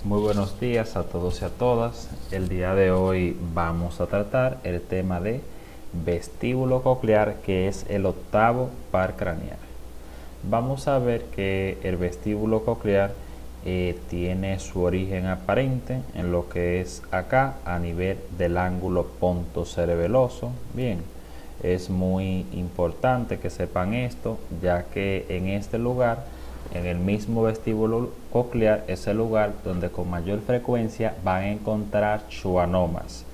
Muy buenos días a todos y a todas. El día de hoy vamos a tratar el tema de vestíbulo coclear, que es el octavo par craneal. Vamos a ver que el vestíbulo coclear tiene su origen aparente en lo que es acá a nivel del ángulo pontocerebeloso. Bien, es muy importante que sepan esto, ya que en este lugar, en el mismo vestíbulo coclear, es el lugar donde con mayor frecuencia van a encontrar schwannomas,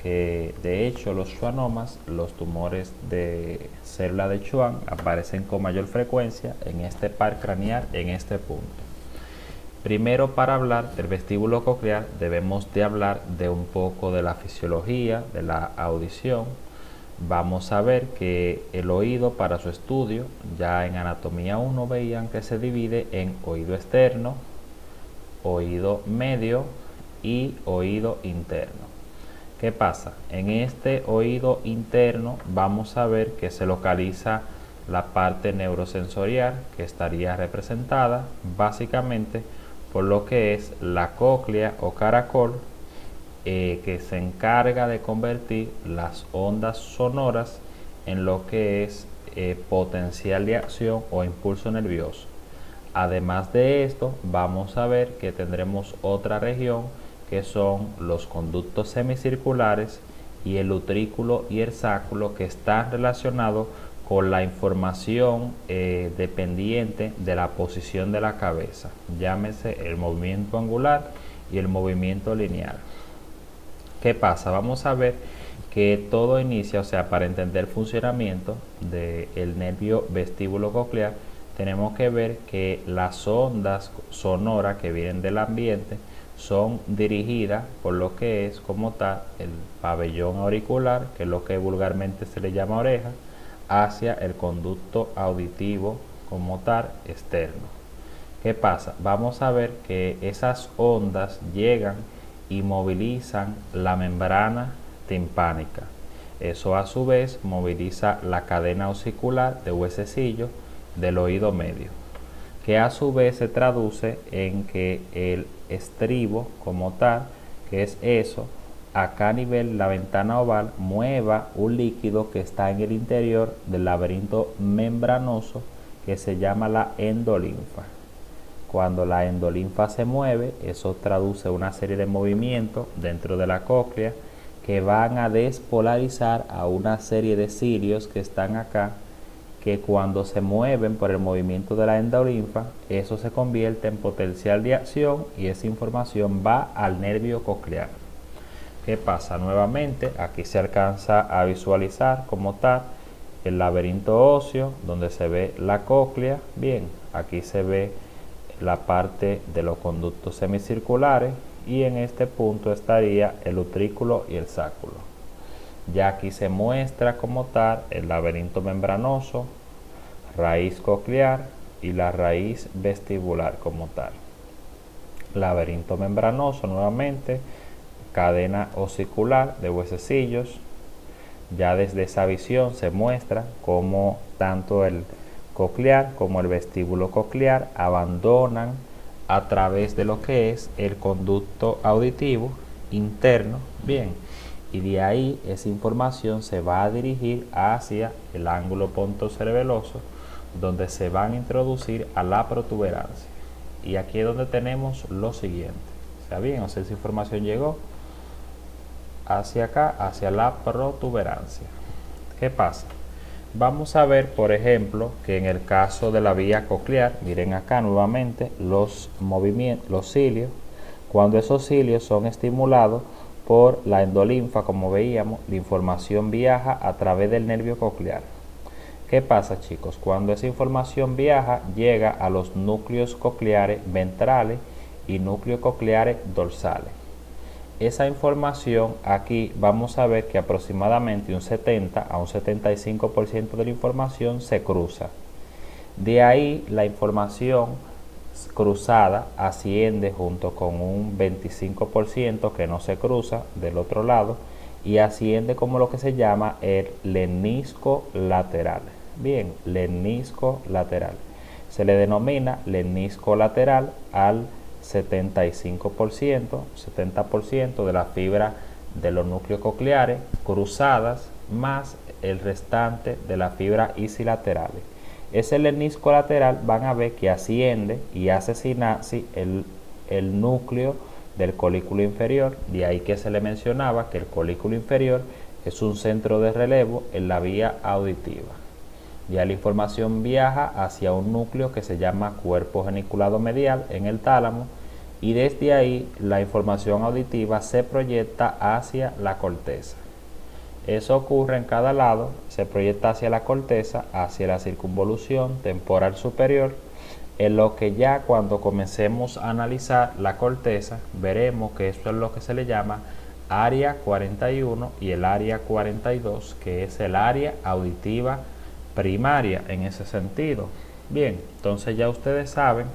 que de hecho los schwannomas, los tumores de célula de Schwann, aparecen con mayor frecuencia en este par craneal, en este punto. Primero, para hablar del vestíbulo coclear, debemos de hablar de un poco de la fisiología, de la audición. Vamos a ver que el oído, para su estudio, ya en anatomía 1 veían que se divide en oído externo, oído medio y oído interno. ¿Qué pasa? En este oído interno vamos a ver que se localiza la parte neurosensorial, que estaría representada básicamente por lo que es la cóclea o caracol, que se encarga de convertir las ondas sonoras en lo que es potencial de acción o impulso nervioso. Además de esto, vamos a ver que tendremos otra región que son los conductos semicirculares y el utrículo y el sáculo, que están relacionados con la información dependiente de la posición de la cabeza, llámese el movimiento angular y el movimiento lineal. ¿Qué pasa? Vamos a ver que todo inicia, o sea, para entender el funcionamiento del nervio vestíbulo coclear, tenemos que ver que las ondas sonoras que vienen del ambiente son dirigidas por lo que es como tal el pabellón auricular, que es lo que vulgarmente se le llama oreja, hacia el conducto auditivo como tal externo. ¿Qué pasa? Vamos a ver que esas ondas llegan y movilizan la membrana timpánica. Eso a su vez moviliza la cadena ossicular de huesecillos del oído medio, que a su vez se traduce en que el estribo como tal, que es eso, acá a nivel la ventana oval, mueva un líquido que está en el interior del laberinto membranoso, que se llama la endolinfa. Cuando la endolinfa se mueve, eso traduce una serie de movimientos dentro de la cóclea que van a despolarizar a una serie de cilios que están acá, que cuando se mueven por el movimiento de la endolinfa, eso se convierte en potencial de acción y esa información va al nervio coclear. ¿Qué pasa? Nuevamente, aquí se alcanza a visualizar como tal el laberinto óseo donde se ve la cóclea. Bien, aquí se ve la parte de los conductos semicirculares y en este punto estaría el utrículo y el sáculo. Ya aquí se muestra como tal el laberinto membranoso, raíz coclear y la raíz vestibular como tal. Laberinto membranoso nuevamente, cadena ossicular de huesecillos. Ya desde esa visión se muestra cómo tanto el coclear como el vestíbulo coclear abandonan a través de lo que es el conducto auditivo interno. Bien, y de ahí esa información se va a dirigir hacia el ángulo pontocerebeloso, donde se van a introducir a la protuberancia. Y aquí es donde tenemos lo siguiente. ¿Está bien? O sea, esa información llegó hacia acá, hacia la protuberancia. ¿Qué pasa? Vamos a ver, por ejemplo, que en el caso de la vía coclear, miren acá nuevamente los movimientos, los cilios, cuando esos cilios son estimulados por la endolinfa, como veíamos, la información viaja a través del nervio coclear. ¿Qué pasa, chicos? Cuando esa información viaja, llega a los núcleos cocleares ventrales y núcleos cocleares dorsales. Esa información aquí vamos a ver que aproximadamente un 70 a un 75% de la información se cruza. De ahí la información cruzada asciende junto con un 25% que no se cruza del otro lado y asciende como lo que se llama el lemnisco lateral. Bien, lemnisco lateral. Se le denomina lemnisco lateral al 75%, 70% de la fibra de los núcleos cocleares cruzadas más el restante de la fibra icilaterales. Ese lernisco lateral van a ver que asciende y hace sinapsis el núcleo del colículo inferior, de ahí que se le mencionaba que el colículo inferior es un centro de relevo en la vía auditiva. Ya la información viaja hacia un núcleo que se llama cuerpo geniculado medial en el tálamo, y desde ahí la información auditiva se proyecta hacia la corteza. Eso ocurre en cada lado, se proyecta hacia la corteza, hacia la circunvolución temporal superior, en lo que ya cuando comencemos a analizar la corteza, veremos que esto es lo que se le llama área 41 y el área 42, que es el área auditiva primaria en ese sentido. Bien, entonces ya ustedes saben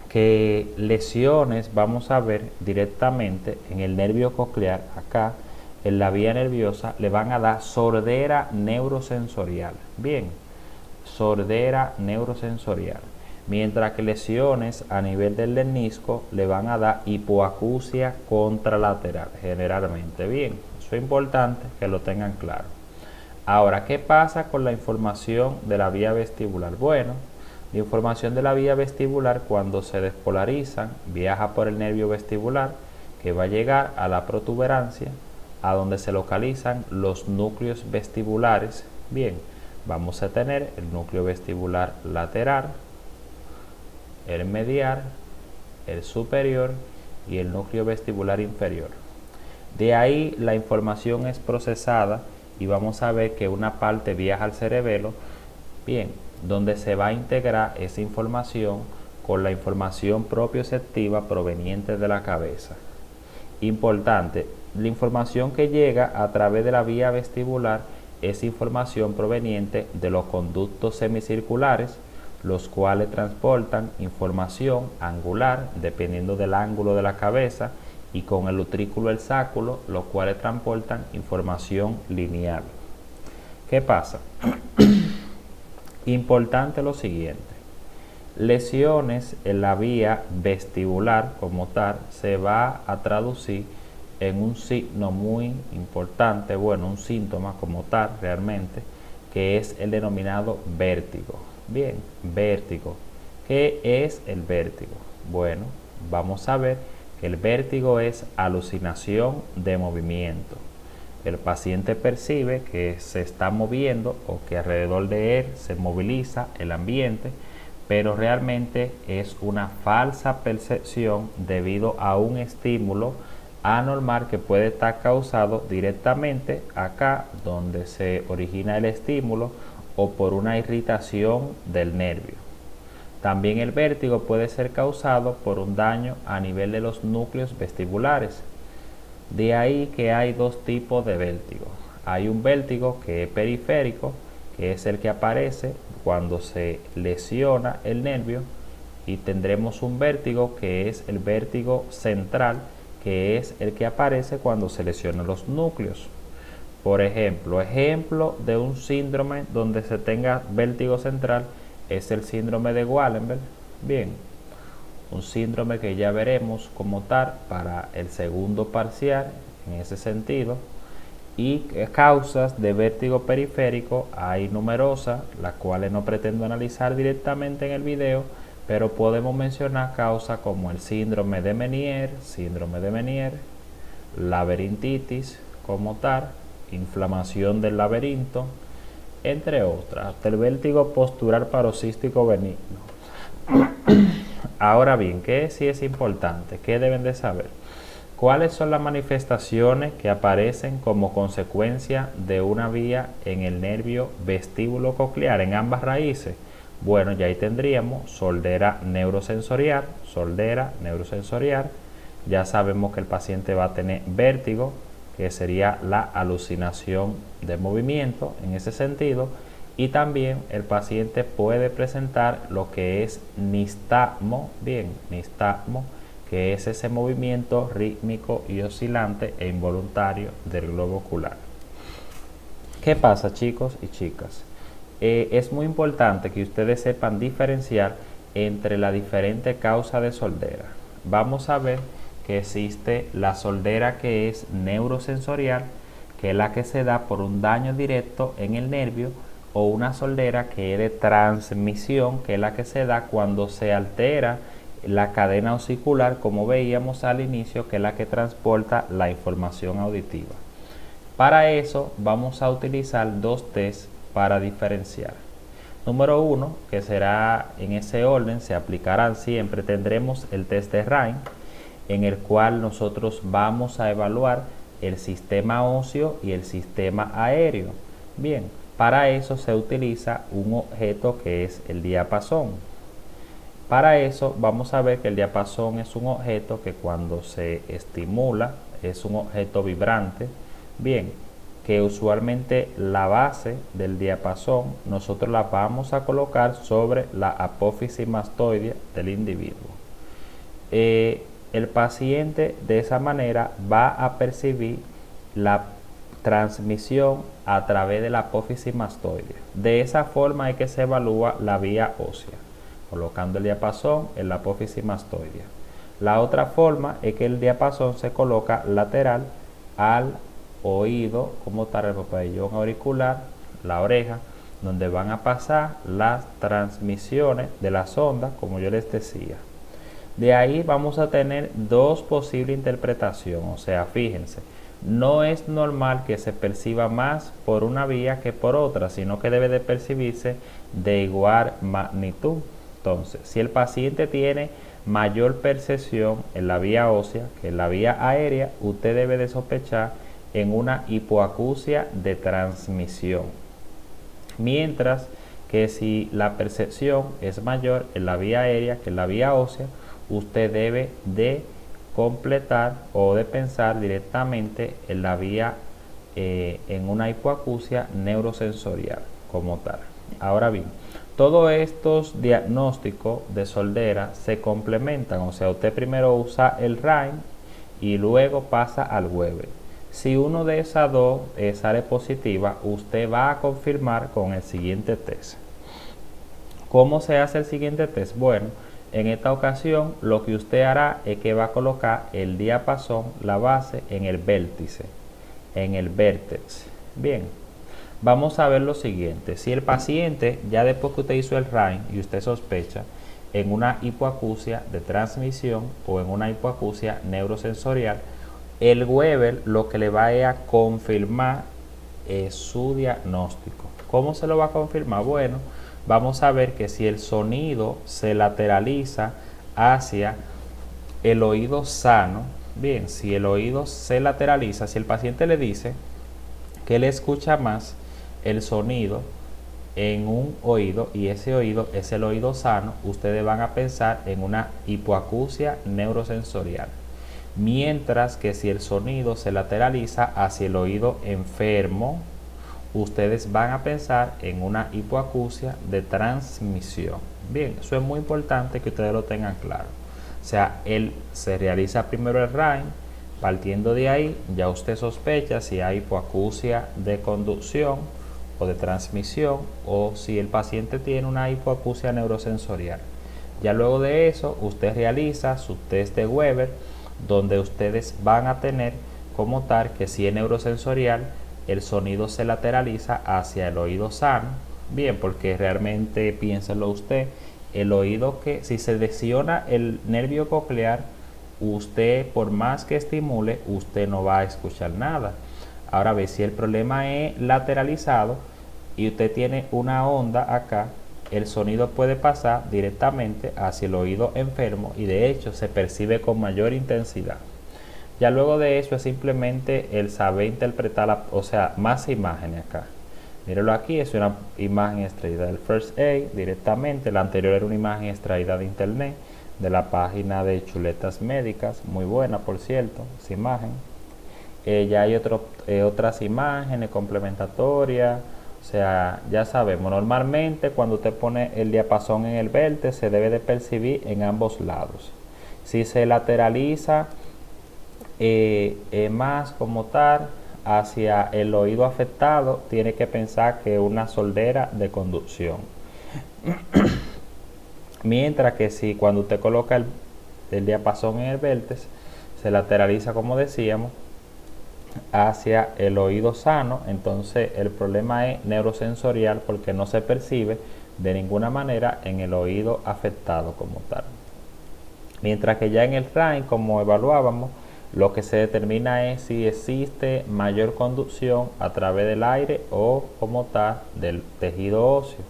que lesiones vamos a ver directamente en el nervio coclear, acá en la vía nerviosa, le van a dar sordera neurosensorial. Bien, sordera neurosensorial. Mientras que lesiones a nivel del lernisco le van a dar hipoacusia contralateral, generalmente. Bien, eso es importante que lo tengan claro. Ahora, ¿qué pasa con la información de la vía vestibular? Bueno, la información de la vía vestibular, cuando se despolarizan, viaja por el nervio vestibular, que va a llegar a la protuberancia, a donde se localizan los núcleos vestibulares. Bien, vamos a tener el núcleo vestibular lateral, el medial, el superior y el núcleo vestibular inferior. De ahí la información es procesada y vamos a ver que una parte viaja al cerebelo, bien, donde se va a integrar esa información con la información propioceptiva proveniente de la cabeza. Importante, la información que llega a través de la vía vestibular es información proveniente de los conductos semicirculares, los cuales transportan información angular dependiendo del ángulo de la cabeza, y con el utrículo el sáculo, los cuales transportan información lineal. ¿Qué pasa? Importante lo siguiente: lesiones en la vía vestibular como tal se va a traducir en un signo muy importante, bueno, un síntoma como tal realmente, que es el denominado vértigo. Bien, vértigo. ¿Qué es el vértigo? Bueno, vamos a ver que el vértigo es alucinación de movimiento. El paciente percibe que se está moviendo o que alrededor de él se moviliza el ambiente, pero realmente es una falsa percepción debido a un estímulo anormal que puede estar causado directamente acá donde se origina el estímulo o por una irritación del nervio. También el vértigo puede ser causado por un daño a nivel de los núcleos vestibulares. De ahí que hay dos tipos de vértigo. Hay un vértigo que es periférico, que es el que aparece cuando se lesiona el nervio, y tendremos un vértigo que es el vértigo central, que es el que aparece cuando se lesionan los núcleos. Por ejemplo de un síndrome donde se tenga vértigo central es el síndrome de Wallenberg. Bien, un síndrome que ya veremos como tal para el segundo parcial en ese sentido. Y causas de vértigo periférico hay numerosas, las cuales no pretendo analizar directamente en el video, pero podemos mencionar causas como el síndrome de Meniere, laberintitis como tal, inflamación del laberinto, entre otras, hasta el vértigo postural paroxístico benigno. Ahora bien, ¿qué sí es importante? ¿Qué deben de saber? ¿Cuáles son las manifestaciones que aparecen como consecuencia de una vía en el nervio vestíbulo coclear en ambas raíces? Bueno, ya ahí tendríamos sordera neurosensorial, ya sabemos que el paciente va a tener vértigo, que sería la alucinación de movimiento en ese sentido, y también el paciente puede presentar lo que es nistagmo, que es ese movimiento rítmico y oscilante e involuntario del globo ocular. ¿Qué pasa, chicos y chicas? Es muy importante que ustedes sepan diferenciar entre la diferente causa de sordera. vamos a ver que existe la sordera que es neurosensorial, que es la que se da por un daño directo en el nervio, o una sordera que es de transmisión, que es la que se da cuando se altera la cadena osicular, como veíamos al inicio, que es la que transporta la información auditiva. Para eso vamos a utilizar dos tests para diferenciar. Número 1, que será en ese orden, se aplicarán siempre, tendremos el test de Rain, en el cual nosotros vamos a evaluar el sistema óseo y el sistema aéreo. Bien, para eso se utiliza un objeto que es el diapasón. Para eso vamos a ver que el diapasón es un objeto que cuando se estimula es un objeto vibrante. Bien, que usualmente la base del diapasón nosotros la vamos a colocar sobre la apófisis mastoidea del individuo. El paciente de esa manera va a percibir la transmisión a través de la apófisis mastoidea. De esa forma es que se evalúa la vía ósea, colocando el diapasón en la apófisis mastoidea. La otra forma es que el diapasón se coloca lateral al oído, como tal el pabellón auricular, la oreja, donde van a pasar las transmisiones de las ondas, como yo les decía. De ahí vamos a tener dos posibles interpretaciones, o sea, fíjense, no es normal que se perciba más por una vía que por otra, sino que debe de percibirse de igual magnitud. Entonces, si el paciente tiene mayor percepción en la vía ósea que en la vía aérea, usted debe de sospechar en una hipoacusia de transmisión. Mientras que si la percepción es mayor en la vía aérea que en la vía ósea, usted debe de completar o de pensar directamente en la vía en una hipoacusia neurosensorial como tal. Ahora bien, todos estos diagnósticos de sordera se complementan, o sea, usted primero usa el Rain y luego pasa al Weber. Si uno de esas dos sale positiva, usted va a confirmar con el siguiente test. ¿Cómo se hace el siguiente test? Bueno, en esta ocasión lo que usted hará es que va a colocar el diapasón, la base, en el vértice, en el vértex. Bien, vamos a ver lo siguiente. Si el paciente, ya después que usted hizo el Rain y usted sospecha en una hipoacusia de transmisión o en una hipoacusia neurosensorial, el Weber lo que le va a confirmar es su diagnóstico. ¿Cómo se lo va a confirmar? Bueno, vamos a ver que si el sonido se lateraliza hacia el oído sano, bien, si el oído se lateraliza, si el paciente le dice que él escucha más el sonido en un oído y ese oído es el oído sano, ustedes van a pensar en una hipoacusia neurosensorial. Mientras que si el sonido se lateraliza hacia el oído enfermo, ustedes van a pensar en una hipoacusia de transmisión. Bien, eso es muy importante que ustedes lo tengan claro. O sea, él se realiza primero el Rain, partiendo de ahí ya usted sospecha si hay hipoacusia de conducción o de transmisión o si el paciente tiene una hipoacusia neurosensorial. Ya luego de eso usted realiza su test de Weber, donde ustedes van a tener como tal que si es neurosensorial, el sonido se lateraliza hacia el oído sano. Bien, porque realmente piénselo usted, el oído que si se lesiona el nervio coclear, usted por más que estimule, usted no va a escuchar nada. Ahora ve, si el problema es lateralizado y usted tiene una onda acá, el sonido puede pasar directamente hacia el oído enfermo y de hecho se percibe con mayor intensidad. Ya luego de eso es simplemente el saber interpretar, o sea, más imágenes acá. Mírenlo aquí, es una imagen extraída del First Aid directamente. La anterior era una imagen extraída de internet, de la página de Chuletas Médicas, muy buena por cierto, esa imagen. Ya hay otras imágenes complementatorias. O sea, ya sabemos, normalmente cuando usted pone el diapasón en el vértice se debe de percibir en ambos lados. Si se lateraliza más como tal hacia el oído afectado, tiene que pensar que es una sordera de conducción. Mientras que si cuando usted coloca del diapasón en el vértex se lateraliza, como decíamos, hacia el oído sano. Entonces el problema es neurosensorial porque no se percibe de ninguna manera en el oído afectado como tal. Mientras que ya en el RAIN, como evaluábamos, lo que se determina es si existe mayor conducción a través del aire o como tal del tejido óseo.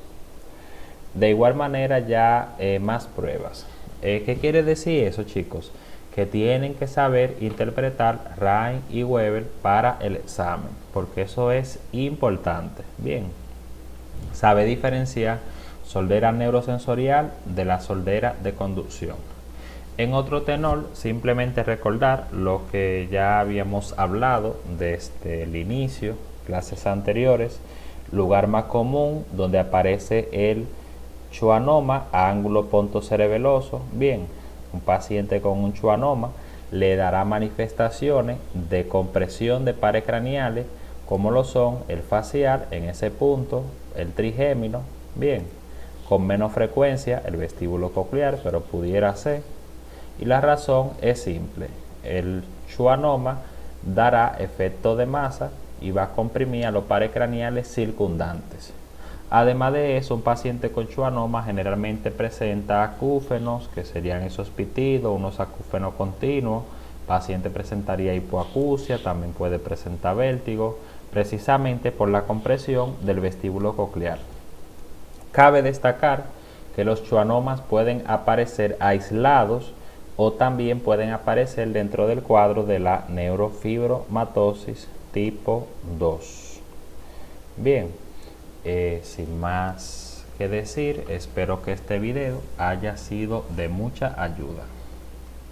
De igual manera ya más pruebas. ¿Qué quiere decir eso, chicos? Que tienen que saber interpretar RAIN y Weber para el examen, porque eso es importante. Bien, sabe diferenciar sordera neurosensorial de la sordera de conducción. En otro tenor, simplemente recordar lo que ya habíamos hablado desde el inicio, clases anteriores, lugar más común donde aparece el schwannoma a ángulo pontocerebeloso. Bien, un paciente con un schwannoma le dará manifestaciones de compresión de pares craneales, como lo son el facial en ese punto, el trigémino, bien, con menos frecuencia el vestíbulo coclear, pero pudiera ser. Y la razón es simple, el schwannoma dará efecto de masa y va a comprimir a los pares craneales circundantes. Además de eso, un paciente con schwannoma generalmente presenta acúfenos, que serían esos pitidos, unos acúfenos continuos. El paciente presentaría hipoacusia, también puede presentar vértigo, precisamente por la compresión del vestíbulo coclear. Cabe destacar que los schwannomas pueden aparecer aislados o también pueden aparecer dentro del cuadro de la neurofibromatosis tipo 2. Bien, sin más que decir, espero que este video haya sido de mucha ayuda.